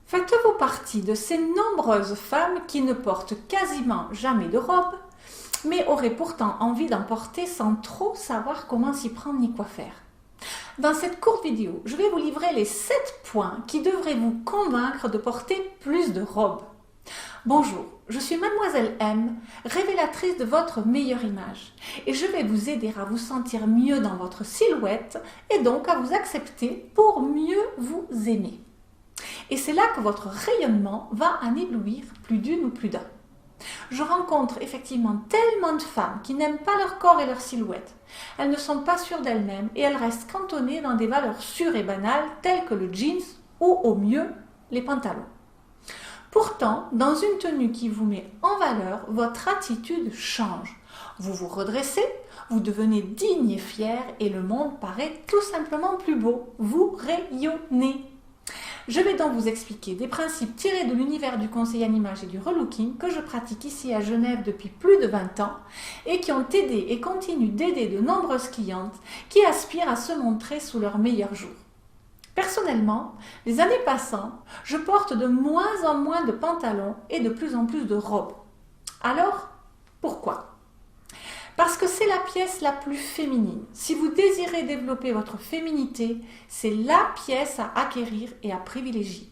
Faites-vous partie de ces nombreuses femmes qui ne portent quasiment jamais de robe, mais auraient pourtant envie d'en porter sans trop savoir comment s'y prendre ni quoi faire? Dans cette courte vidéo, je vais vous livrer les 7 points qui devraient vous convaincre de porter plus de robes. Bonjour, je suis Mademoiselle M, révélatrice de votre meilleure image, et je vais vous aider à vous sentir mieux dans votre silhouette et donc à vous accepter pour mieux vous aimer. Et c'est là que votre rayonnement va en éblouir plus d'une ou plus d'un. Je rencontre effectivement tellement de femmes qui n'aiment pas leur corps et leur silhouette. Elles ne sont pas sûres d'elles-mêmes et elles restent cantonnées dans des valeurs sûres et banales telles que le jeans ou au mieux les pantalons. Pourtant, dans une tenue qui vous met en valeur, votre attitude change. Vous vous redressez, vous devenez digne et fier et le monde paraît tout simplement plus beau. Vous rayonnez. Je vais donc vous expliquer des principes tirés de l'univers du conseil en image et du relooking que je pratique ici à Genève depuis plus de 20 ans et qui ont aidé et continuent d'aider de nombreuses clientes qui aspirent à se montrer sous leur meilleur jour. Personnellement, les années passant, je porte de moins en moins de pantalons et de plus en plus de robes. Alors, pourquoi ? Parce que c'est la pièce la plus féminine. Si vous désirez développer votre féminité, c'est la pièce à acquérir et à privilégier.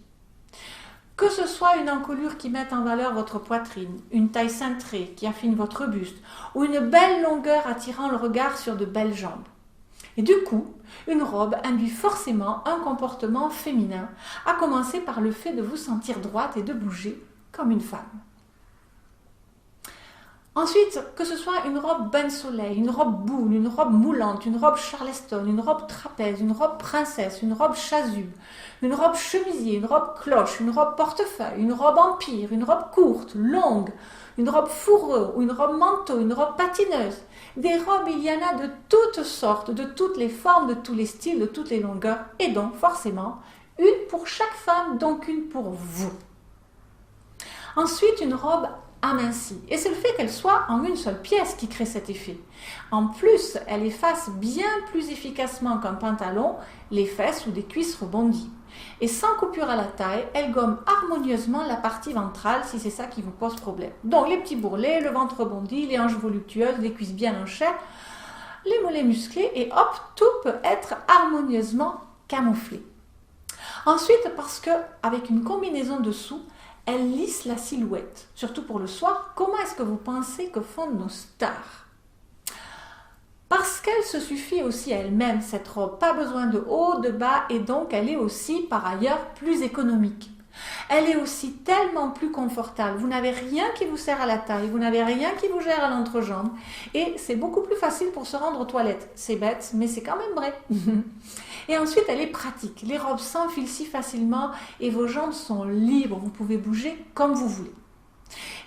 Que ce soit une encolure qui mette en valeur votre poitrine, une taille cintrée qui affine votre buste, ou une belle longueur attirant le regard sur de belles jambes. Et du coup, une robe induit forcément un comportement féminin, à commencer par le fait de vous sentir droite et de bouger comme une femme. Ensuite, que ce soit une robe bain de soleil, une robe boule, une robe moulante, une robe charleston, une robe trapèze, une robe princesse, une robe chasuble, une robe chemisier, une robe cloche, une robe portefeuille, une robe empire, une robe courte, longue, une robe fourreuse ou une robe manteau, une robe patineuse. Des robes, il y en a de toutes sortes, de toutes les formes, de tous les styles, de toutes les longueurs et donc forcément une pour chaque femme, donc une pour vous. Ensuite, une robe amincie. Et c'est le fait qu'elle soit en une seule pièce qui crée cet effet. En plus, elle efface bien plus efficacement qu'un pantalon les fesses ou des cuisses rebondies. Et sans coupure à la taille, elle gomme harmonieusement la partie ventrale si c'est ça qui vous pose problème. Donc les petits bourrelets, le ventre rebondi, les hanches voluptueuses, les cuisses bien en chair, les mollets musclés et hop, tout peut être harmonieusement camouflé. Ensuite, parce que avec une combinaison dessous, elle lisse la silhouette, surtout pour le soir. Comment est-ce que vous pensez que font nos stars? Parce qu'elle se suffit aussi à elle-même, cette robe. Pas besoin de haut, de bas, et donc elle est aussi, par ailleurs, plus économique. Elle est aussi tellement plus confortable. Vous n'avez rien qui vous serre à la taille, vous n'avez rien qui vous gère à l'entrejambe, et c'est beaucoup plus facile pour se rendre aux toilettes. C'est bête, mais c'est quand même vrai. Et ensuite, elle est pratique. Les robes s'enfilent si facilement et vos jambes sont libres. Vous pouvez bouger comme vous voulez.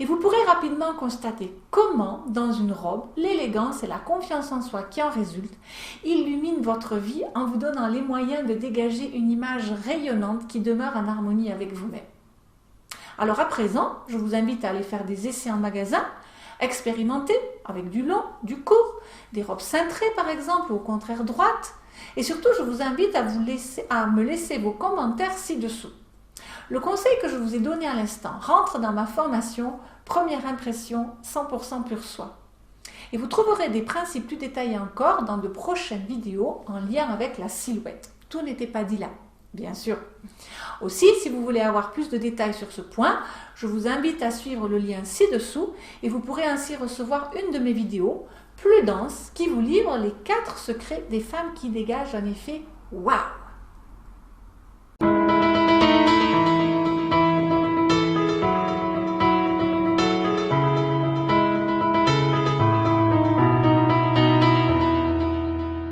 Et vous pourrez rapidement constater comment, dans une robe, l'élégance et la confiance en soi qui en résultent illuminent votre vie en vous donnant les moyens de dégager une image rayonnante qui demeure en harmonie avec vous-même. Alors à présent, je vous invite à aller faire des essais en magasin, expérimenter avec du long, du court, des robes cintrées par exemple, ou au contraire droites. Et surtout, je vous invite à me laisser vos commentaires ci-dessous. Le conseil que je vous ai donné à l'instant rentre dans ma formation Première impression 100% pur soi. Et vous trouverez des principes plus détaillés encore dans de prochaines vidéos en lien avec la silhouette. Tout n'était pas dit là, bien sûr. Aussi, si vous voulez avoir plus de détails sur ce point, je vous invite à suivre le lien ci-dessous et vous pourrez ainsi recevoir une de mes vidéos plus dense qui vous livre les 4 secrets des femmes qui dégagent un effet waouh.